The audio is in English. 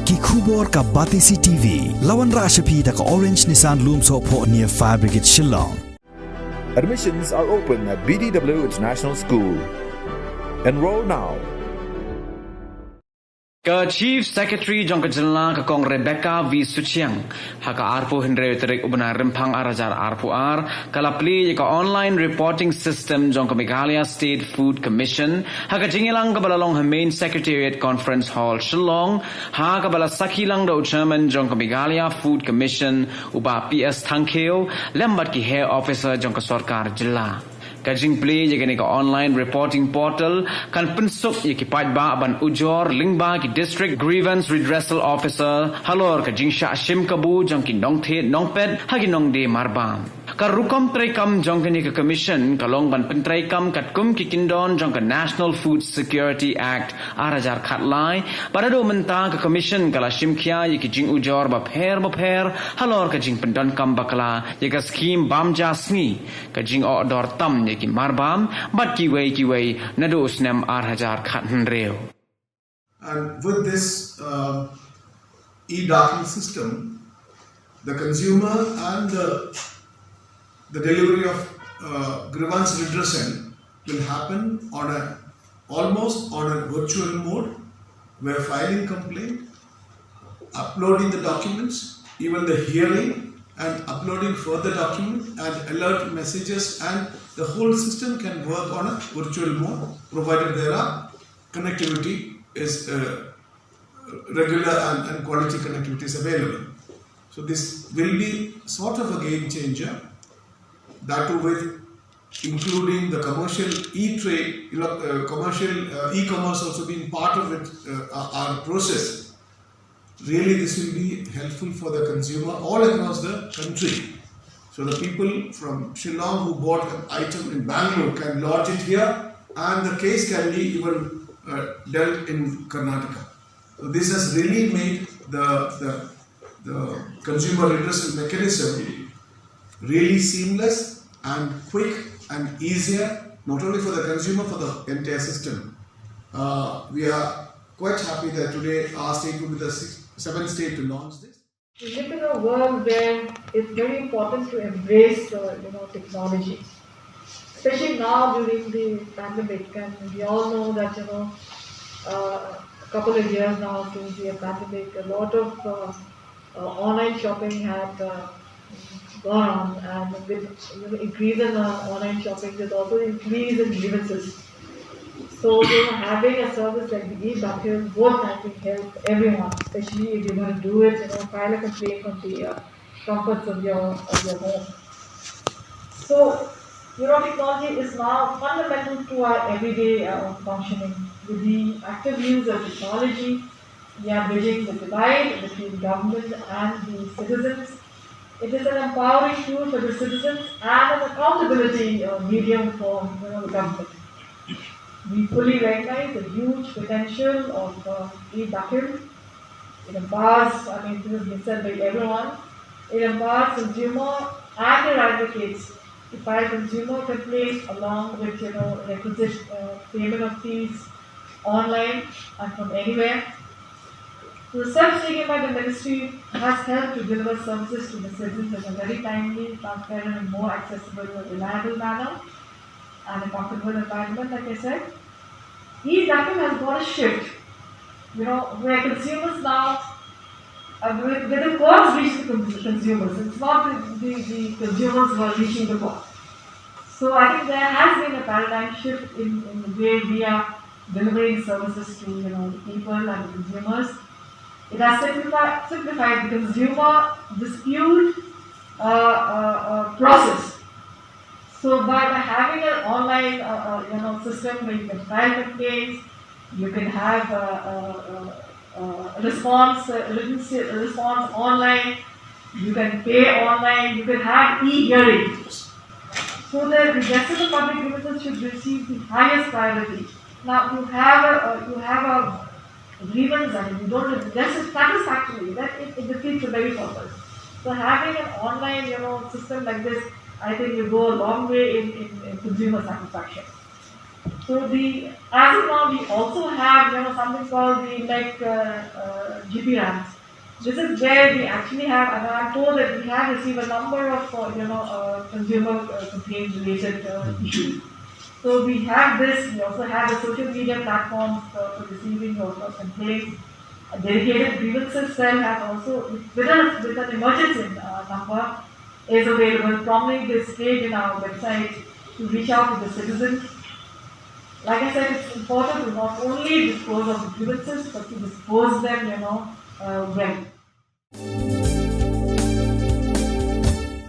ki khubor ka Batisi TV lawan rashapi da ka Orange Nissan Loomso po near Fire Brigade Shillong. Admissions are open at BDW International School. Enroll now. Ka Chief Secretary Jong Kajelna ka Kong Rebecca V Suchiang haka arpu Henry Terik ubna rempang arajar arpu kalapli ka online reporting system Jong ka Meghalaya State Food Commission haka jingilang ka balalong main secretariat conference hall Shillong haka bala sakilang do chairman Jong ka Meghalaya Food Commission uba PS Thangkeo lembat ki hair officer Jong ka Sarkar Jilla Kajing play je ka online reporting portal kan pensuk ye ki pajba ban Ujor lingba ki district grievance redressal officer halor ka Jingshim Kabu jong ki Nongdie Nongpet hagi Nongdie Marbam ka rukom traikam jong ka commission kalong ban pentraikam kat kum ki kindon jong ka National Food Security Act arajar khatlai parado menta ka commission kala shimkhia ye ki jing Ujor ba pher halor ka jing pendon kam bakla ye ka scheme bamja sngi ka jing odor tam ki Marbam but ki way nado snem 8,000 khat reo. And with this e-document system, the consumer and the delivery of grievance redressal will happen almost on a virtual mode, where filing complaint, uploading the documents, even the hearing and uploading further documents and alert messages, and the whole system can work on a virtual mode provided there are connectivity is regular and quality connectivity is available. So this will be sort of a game changer, that too with including the commercial e-trade, commercial e-commerce also being part of it, our process. Really, this will be helpful for the consumer all across the country. So the people from Shillong who bought an item in Bangalore can lodge it here, and the case can be even dealt in Karnataka. So this has really made the consumer redressal mechanism really seamless and quick and easier, not only for the consumer, for the entire system. We are quite happy that today our state will be the seventh state to launch this. We live in a world where it's very important to embrace, technology, especially now during the pandemic. And we all know that, a couple of years now since the pandemic, a lot of online shopping had gone on, and with increase in online shopping, there's also increase in grievances. So, having a service like the e-document both I think help everyone, especially if you're going to do it, file a complaint from the comforts of your home. So, technology is now fundamental to our everyday functioning. With the active use of technology, we are bridging the divide between government and the citizens. It is an empowering tool for the citizens and an accountability medium for the government. We fully recognize the huge potential of e-document. It empowers, this has been said by everyone, it empowers consumer and their advocates to file consumer complaints along with, requisite payment of fees online and from anywhere. So the steps taken by the ministry has helped to deliver services to the citizens in a very timely, transparent and more accessible and reliable manner, and a comfortable environment, like I said. E-document has got a shift, where consumers now, with the courts reach the consumers. It's not the consumers who are reaching the court. So I think there has been a paradigm shift in the way we are delivering services to the people and the consumers. It has simplified the consumer dispute process. So by having an online system where you can file complaints, you can have a response online, you can pay online, you can have e-hearings. So the redressal of public grievances should receive the highest priority. Now you have a grievance and you don't redress it satisfactorily, that it defeats the very purpose. So having an online system like this, I think will go a long way in consumer satisfaction. So as of now, we also have something called the GB RAMs. This is where we actually have, and I'm told that we have received a number of consumer complaints related issues. So we have this. We also have the social media platforms for receiving complaints. A dedicated grievances cell has also, with an emergency number, is available, prominently displayed in our website to reach out to the citizens. Like I said, it's important to not only dispose of the grievances, but to dispose them, well.